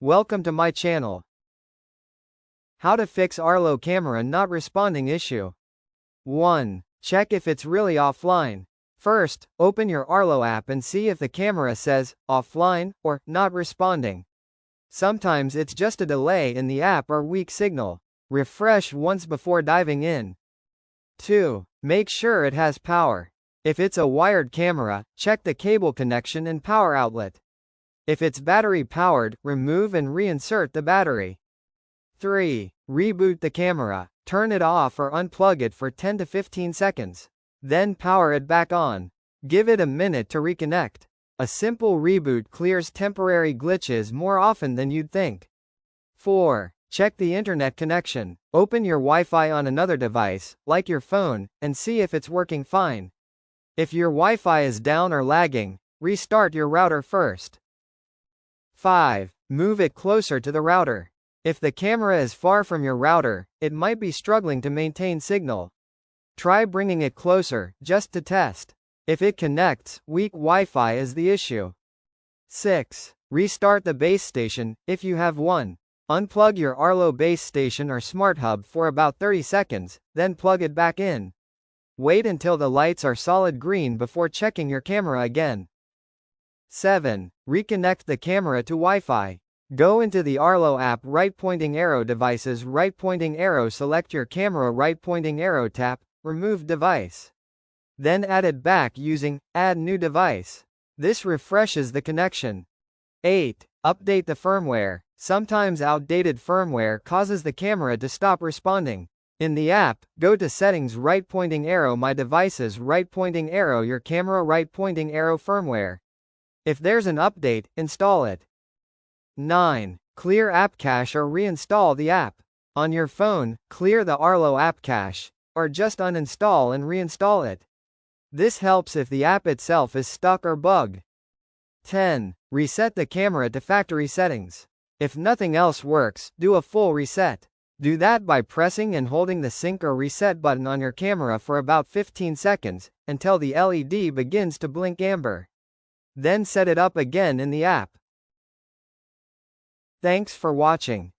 Welcome to my channel. How to fix Arlo camera not responding issue. 1. Check if it's really offline. First, open your Arlo app and see if the camera says offline or not responding. Sometimes it's just a delay in the app or weak signal. Refresh once before diving in. 2. Make sure it has power. If it's a wired camera, check the cable connection and power outlet. If it's battery powered, remove and reinsert the battery. 3. Reboot the camera. Turn it off or unplug it for 10 to 15 seconds. Then power it back on. Give it a minute to reconnect. A simple reboot clears temporary glitches more often than you'd think. 4. Check the internet connection. Open your Wi-Fi on another device, like your phone, and see if it's working fine. If your Wi-Fi is down or lagging, restart your router first. 5. Move it closer to the router. If the camera is far from your router, it might be struggling to maintain signal. Try bringing it closer, just to test. If it connects, weak Wi-Fi is the issue. 6. Restart the base station, if you have one. Unplug your Arlo base station or SmartHub for about 30 seconds, then plug it back in. Wait until the lights are solid green before checking your camera again. 7. Reconnect the camera to Wi-Fi. Go into the Arlo app, right pointing arrow, devices, right pointing arrow, select your camera, right pointing arrow, tap remove device. Then add it back using add new device. This refreshes the connection. 8. Update the firmware. Sometimes outdated firmware causes the camera to stop responding. In the app, go to settings, right pointing arrow, my devices, right pointing arrow, your camera, right pointing arrow, firmware. If there's an update, install it. 9. Clear app cache or reinstall the app. On your phone, clear the Arlo app cache, or just uninstall and reinstall it. This helps if the app itself is stuck or bugged. 10. Reset the camera to factory settings. If nothing else works, do a full reset. Do that by pressing and holding the sync or reset button on your camera for about 15 seconds, until the LED begins to blink amber. Then set it up again in the app. Thanks for watching.